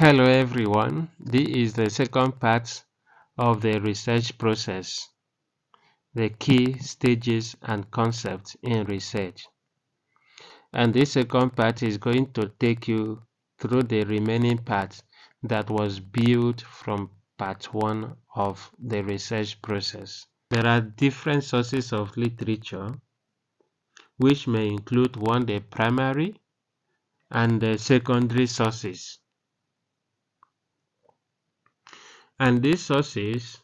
Hello everyone, this is the second part of the research process, the key stages and concepts in research. And this second part is going to take you through the remaining part that was built from part 1 of the research process. There are different sources of literature which may include the primary and the secondary sources. And these sources,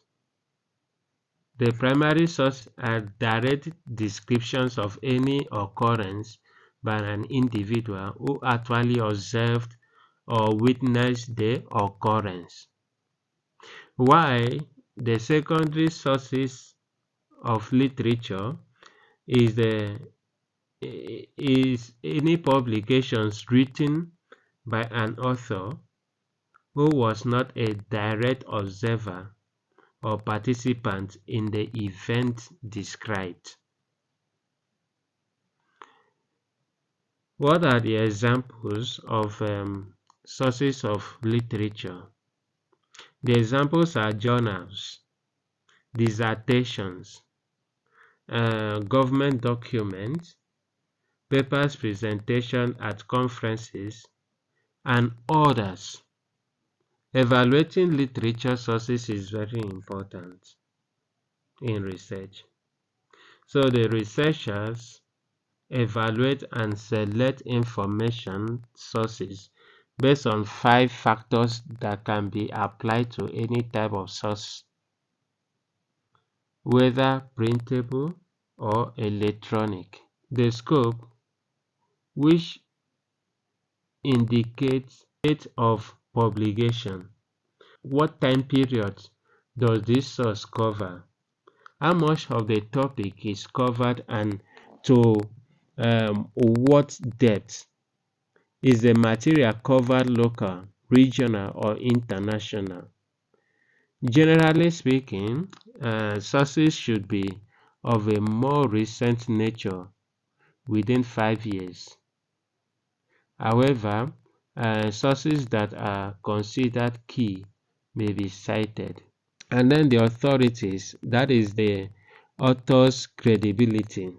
the primary sources, are direct descriptions of any occurrence by an individual who actually observed or witnessed the occurrence. While the secondary sources of literature is any publications written by an author who was not a direct observer or participant in the event described. What are the examples of sources of literature? The examples are journals, dissertations, government documents, papers presentation at conferences, and others. Evaluating literature sources is very important in research. So the researchers evaluate and select information sources based on 5 factors that can be applied to any type of source, whether printable or electronic. The scope, which indicates date of publication. What time period does this source cover? How much of the topic is covered and to what depth? Is the material covered local, regional, or international? Generally speaking, sources should be of a more recent nature within 5 years. However, sources that are considered key may be cited. And then the authorities, that is the author's credibility.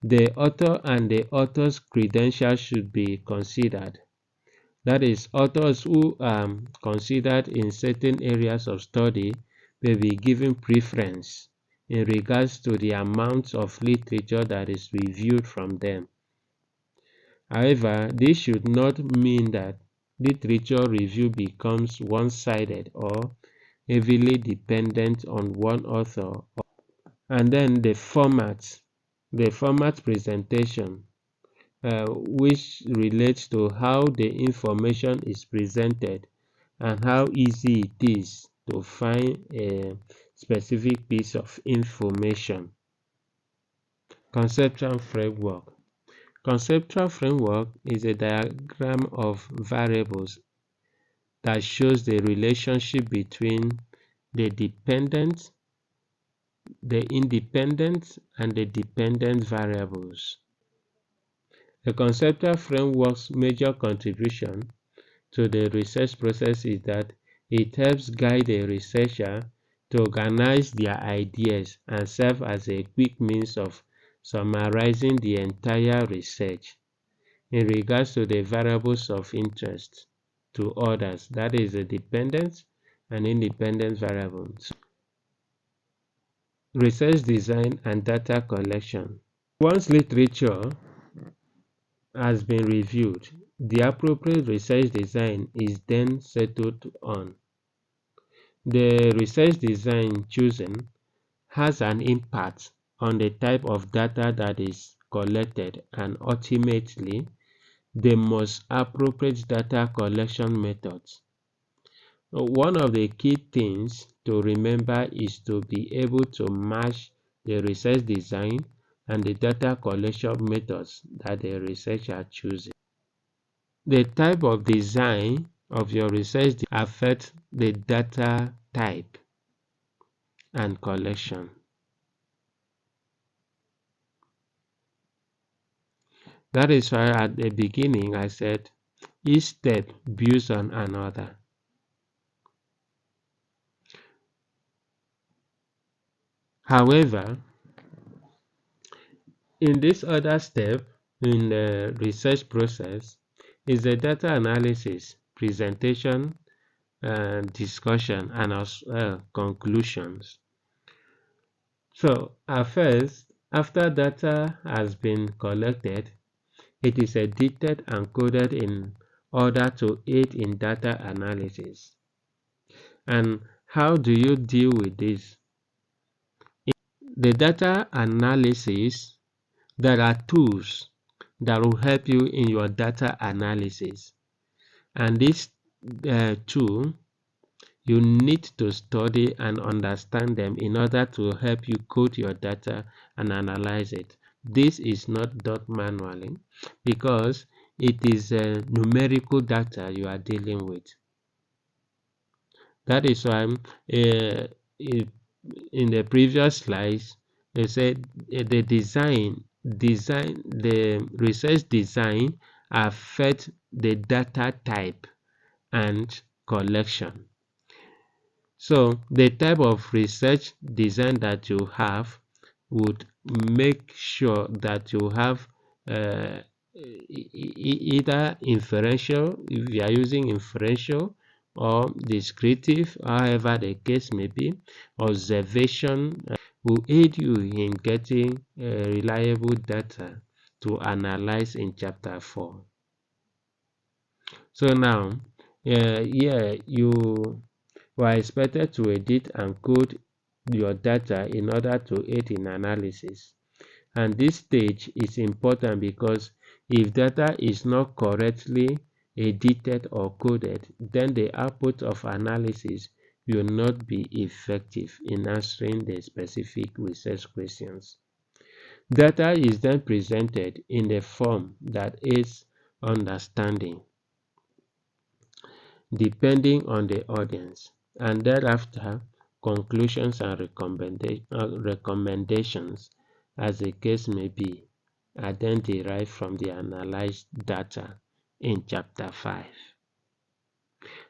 The author and the author's credentials should be considered. That is, authors who are considered in certain areas of study may be given preference in regards to the amount of literature that is reviewed from them. However, this should not mean that literature review becomes one-sided or heavily dependent on one author. And then the format presentation, which relates to how the information is presented and how easy it is to find a specific piece of information. Conceptual framework. Conceptual framework is a diagram of variables that shows the relationship between the independent, and the dependent variables. The conceptual framework's major contribution to the research process is that it helps guide the researcher to organize their ideas and serve as a quick means of summarizing the entire research in regards to the variables of interest to others, that is the dependent and independent variables. Research design and data collection. Once literature has been reviewed, the appropriate research design is then settled on. The research design chosen has an impact on the type of data that is collected and ultimately the most appropriate data collection methods. One of the key things to remember is to be able to match the research design and the data collection methods that the researcher chooses. The type of design of your research affects the data type and collection. That is why at the beginning I said Each step builds on another. However, in this other step in the research process is the data analysis, presentation, discussion, and conclusions. So at first, after data has been collected, it is edited and coded in order to aid in data analysis. And how do you deal with this? The data analysis, there are tools that will help you in your data analysis. And this tool, you need to study and understand them in order to help you code your data and analyze it. This is not done manually because it is numerical data you are dealing with. That is why in the previous slides, they said the the research design affect the data type and collection. So the type of research design that you have would make sure that you have either inferential, if you are using inferential, or descriptive, however the case may be. Observation will aid you in getting reliable data to analyze in chapter 4. So now, here you are expected to edit and code your data in order to aid in analysis. And this stage is important because if data is not correctly edited or coded, then the output of analysis will not be effective in answering the specific research questions. Data is then presented in a form that aids understanding, depending on the audience, and thereafter conclusions and recommendations, as the case may be, are then derived from the analyzed data in chapter 5.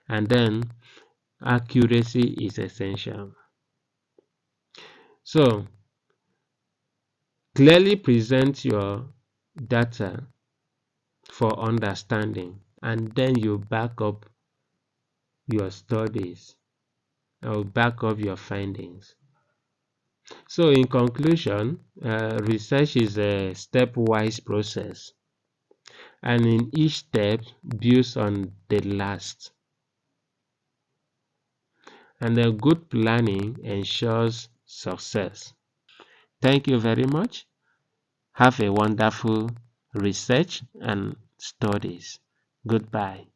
And then accuracy is essential. So clearly present your data for understanding, and then you back up your studies or back up your findings. So in conclusion, research is a stepwise process, and in each step builds on the last. And a good planning ensures success. Thank you very much. Have a wonderful research and studies. Goodbye.